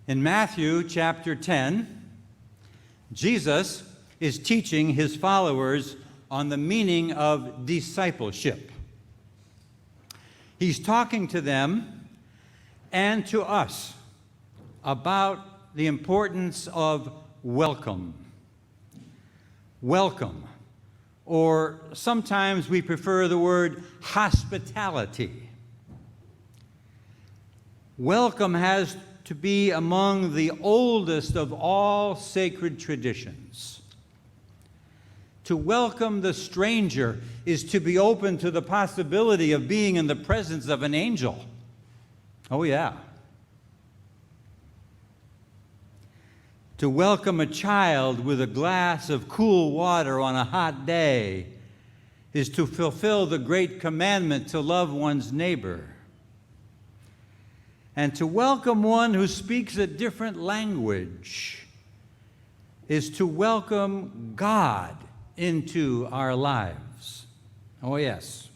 In Matthew chapter 10, Jesus is teaching his followers on the meaning of discipleship. He's talking to them and to us about the importance of welcome. Welcome, or sometimes we prefer the word hospitality. Welcome has to be among the oldest of all sacred traditions. To welcome the stranger is to be open to the possibility of being in the presence of an angel. Oh, yeah. To welcome a child with a glass of cool water on a hot day is to fulfill the great commandment to love one's neighbor. And to welcome one who speaks a different language is to welcome God into our lives. Oh, yes.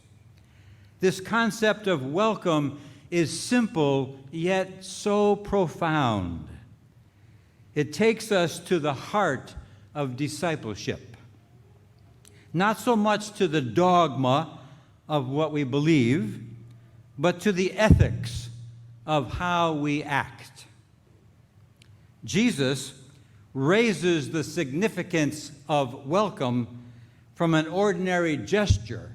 This concept of welcome is simple, yet so profound. It takes us to the heart of discipleship. Not so much to the dogma of what we believe, but to the ethics of how we act. Jesus raises the significance of welcome from an ordinary gesture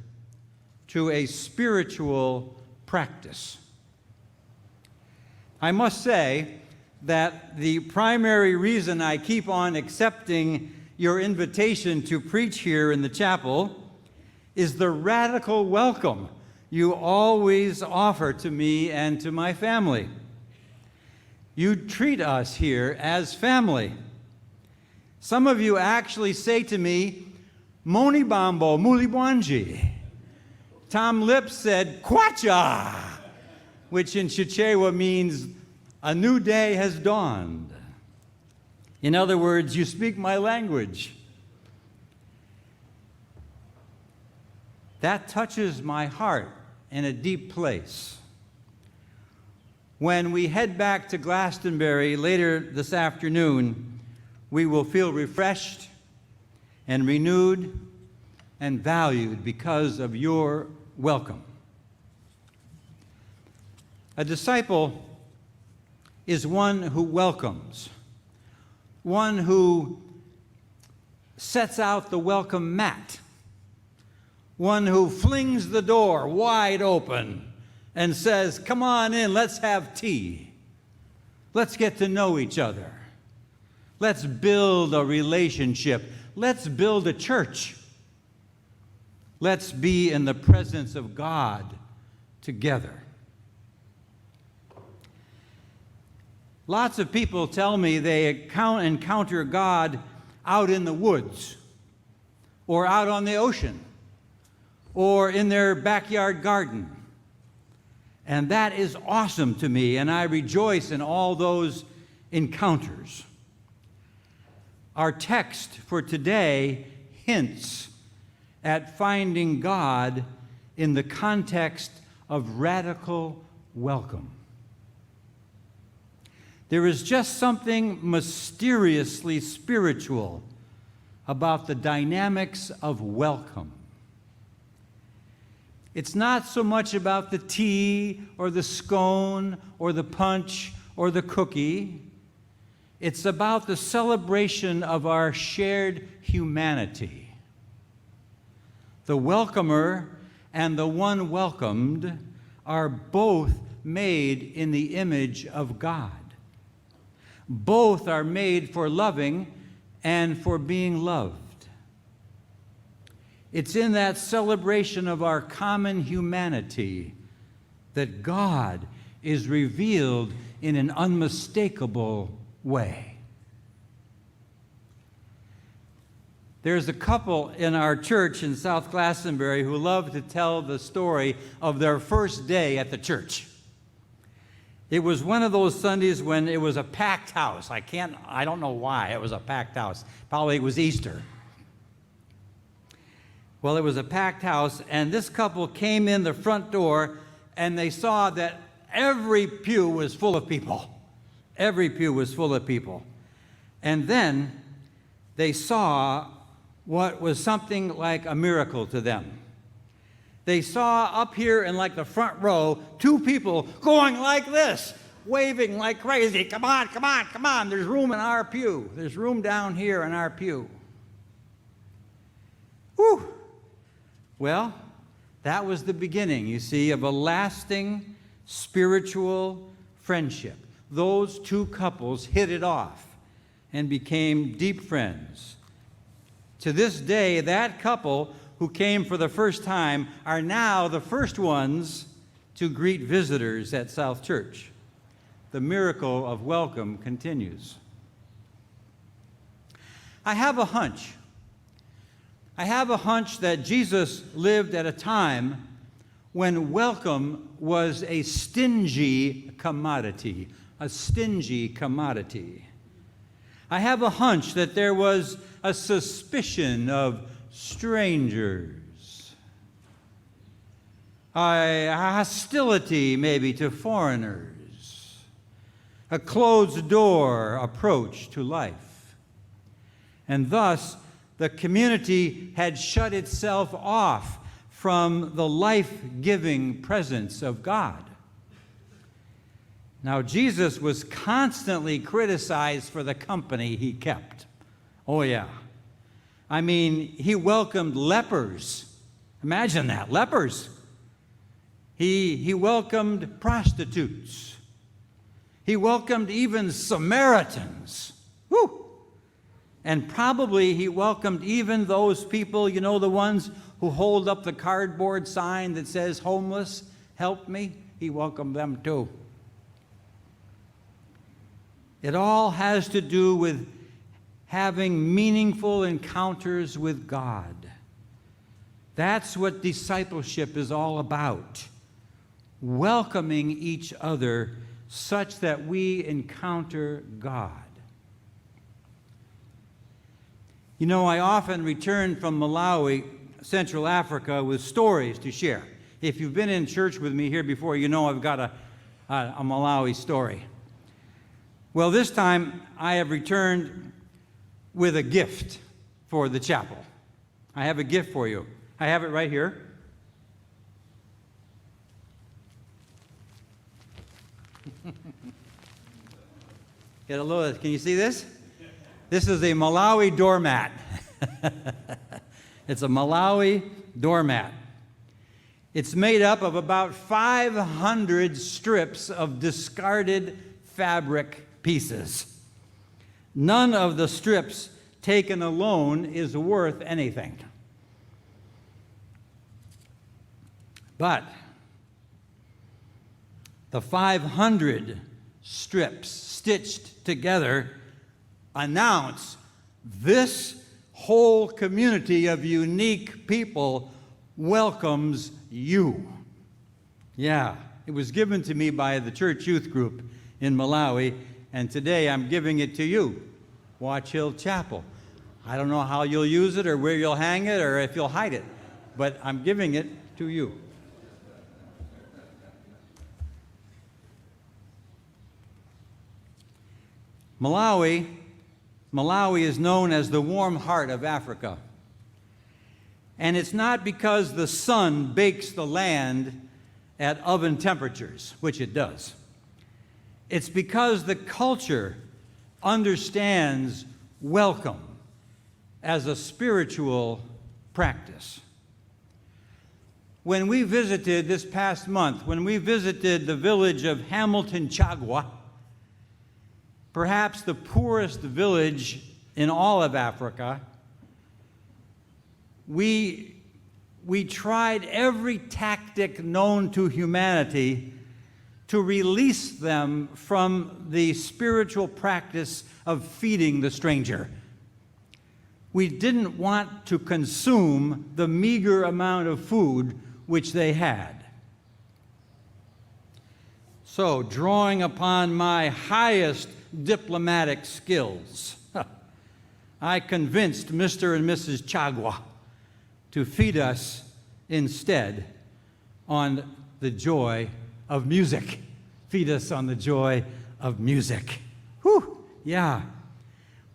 to a spiritual practice. I must say that the primary reason I keep on accepting your invitation to preach here in the chapel is the radical welcome you always offer to me and to my family. You treat us here as family. Some of you actually say to me, Moni Bambo, Mulibwanji. Tom Lips said, Kwacha, which in Chichewa means a new day has dawned. In other words, you speak my language. That touches my heart in a deep place. When we head back to Glastonbury later this afternoon, we will feel refreshed and renewed and valued because of your welcome. A disciple is one who welcomes, one who sets out the welcome mat, one who flings the door wide open and says, come on in, let's have tea. Let's get to know each other. Let's build a relationship. Let's build a church. Let's be in the presence of God together. Lots of people tell me they encounter God out in the woods or out on the ocean or in their backyard garden. And that is awesome to me, and I rejoice in all those encounters. Our text for today hints at finding God in the context of radical welcome. There is just something mysteriously spiritual about the dynamics of welcome. It's not so much about the tea or the scone or the punch or the cookie. It's about the celebration of our shared humanity. The welcomer and the one welcomed are both made in the image of God. Both are made for loving and for being loved. It's in that celebration of our common humanity that God is revealed in an unmistakable way. There's a couple in our church in South Glastonbury who love to tell the story of their first day at the church. It was one of those Sundays when it was a packed house. I don't know why it was a packed house. Probably it was Easter. Well, it was a packed house, and this couple came in the front door, and they saw that every pew was full of people. Every pew was full of people. And then they saw what was something like a miracle to them. They saw up here in like the front row, two people going like this, waving like crazy. Come on, come on, come on. There's room in our pew. There's room down here in our pew. Whew. Well, that was the beginning, you see, of a lasting spiritual friendship. Those two couples hit it off and became deep friends. To this day, that couple who came for the first time are now the first ones to greet visitors at South Church. The miracle of welcome continues. I have a hunch. I have a hunch that Jesus lived at a time when welcome was a stingy commodity, a stingy commodity. I have a hunch that there was a suspicion of strangers, a hostility maybe to foreigners, a closed door approach to life. And thus, the community had shut itself off from the life-giving presence of God. Now, Jesus was constantly criticized for the company he kept. Oh, yeah. I mean, he welcomed lepers. Imagine that, lepers. He welcomed prostitutes. He welcomed even Samaritans. Whew! And probably he welcomed even those people, you know, the ones who hold up the cardboard sign that says, "Homeless, help me." He welcomed them too. It all has to do with having meaningful encounters with God. That's what discipleship is all about. Welcoming each other such that we encounter God. You know, I often return from Malawi, Central Africa, with stories to share. If you've been in church with me here before, you know I've got a Malawi story. Well, this time I have returned with a gift for the chapel. I have a gift for you. I have it right here. Get a little, can you see this? This is a Malawi doormat. It's a Malawi doormat. It's made up of about 500 strips of discarded fabric pieces. None of the strips taken alone is worth anything. But the 500 strips stitched together announce this whole community of unique people welcomes you. Yeah, it was given to me by the church youth group in Malawi, and today I'm giving it to you, Watch Hill Chapel. I don't know how you'll use it or where you'll hang it or if you'll hide it, but I'm giving it to you. Malawi is known as the warm heart of Africa. And it's not because the sun bakes the land at oven temperatures, which it does. It's because the culture understands welcome as a spiritual practice. When we visited this past month, when we visited the village of Hamilton Chagwa, perhaps the poorest village in all of Africa, we tried every tactic known to humanity to release them from the spiritual practice of feeding the stranger. We didn't want to consume the meager amount of food which they had. So, drawing upon my highest diplomatic skills, I convinced Mr. and Mrs. Chagwa to feed us instead on the joy of music. Feed us on the joy of music. Whew, yeah.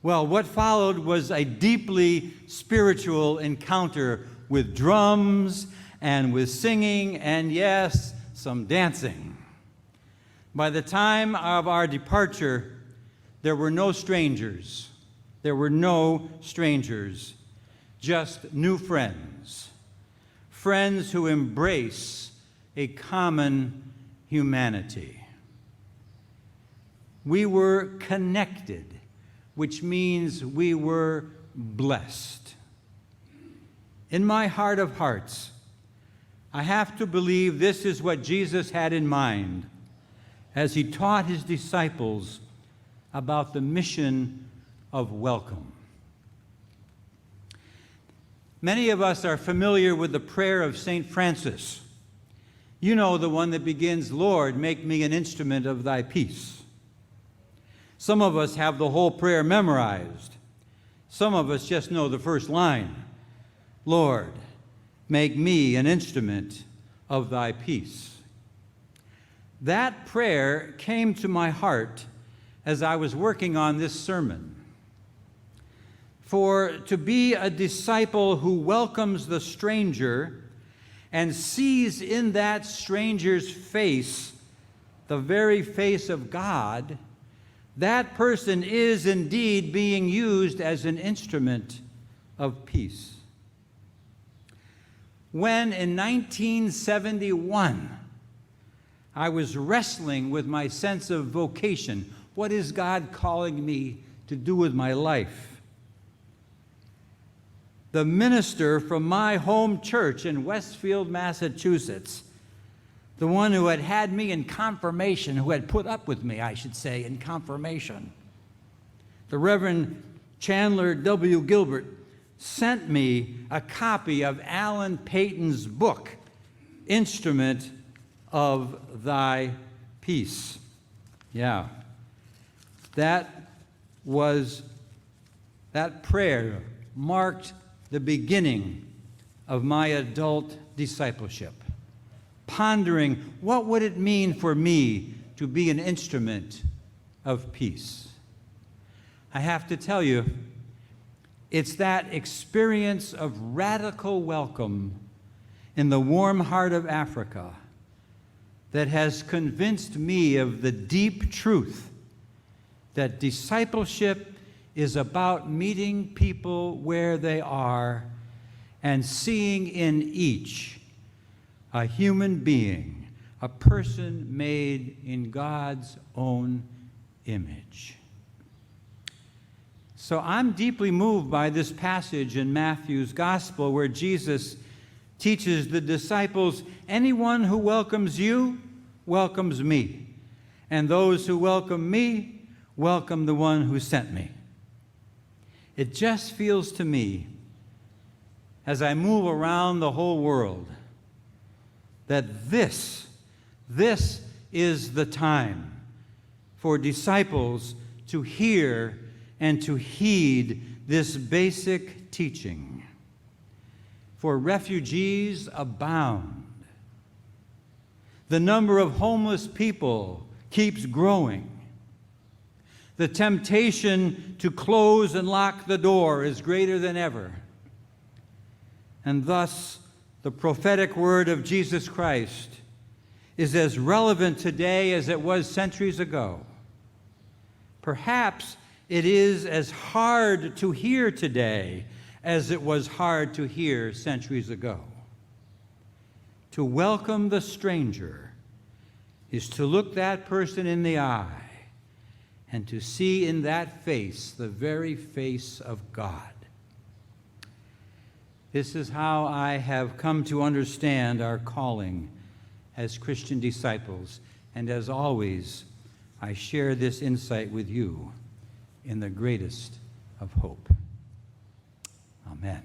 Well, what followed was a deeply spiritual encounter with drums and with singing and, yes, some dancing. By the time of our departure, there were no strangers. There were no strangers, just new friends, friends who embrace a common humanity. We were connected, which means we were blessed. In my heart of hearts, I have to believe this is what Jesus had in mind as he taught his disciples about the mission of welcome. Many of us are familiar with the prayer of St. Francis. You know, the one that begins, "Lord, make me an instrument of thy peace." Some of us have the whole prayer memorized. Some of us just know the first line, "Lord, make me an instrument of thy peace." That prayer came to my heart as I was working on this sermon. For to be a disciple who welcomes the stranger and sees in that stranger's face the very face of God, that person is indeed being used as an instrument of peace. When in 1971, I was wrestling with my sense of vocation, what is God calling me to do with my life? The minister from my home church in Westfield, Massachusetts, the one who had had me in confirmation, who had put up with me, I should say, in confirmation, the Reverend Chandler W. Gilbert, sent me a copy of Alan Paton's book, Instrument of Thy Peace. Yeah. That prayer marked the beginning of my adult discipleship, pondering what would it mean for me to be an instrument of peace. I have to tell you, it's that experience of radical welcome in the warm heart of Africa that has convinced me of the deep truth that discipleship is about meeting people where they are and seeing in each a human being, a person made in God's own image. So I'm deeply moved by this passage in Matthew's Gospel where Jesus teaches the disciples, anyone who welcomes you welcomes me, and those who welcome me welcome the one who sent me. It just feels to me, as I move around the whole world, that this is the time for disciples to hear and to heed this basic teaching. For refugees abound. The number of homeless people keeps growing. The temptation to close and lock the door is greater than ever. And thus, the prophetic word of Jesus Christ is as relevant today as it was centuries ago. Perhaps it is as hard to hear today as it was hard to hear centuries ago. To welcome the stranger is to look that person in the eye and to see in that face the very face of God. This is how I have come to understand our calling as Christian disciples, and as always, I share this insight with you in the greatest of hope. Amen.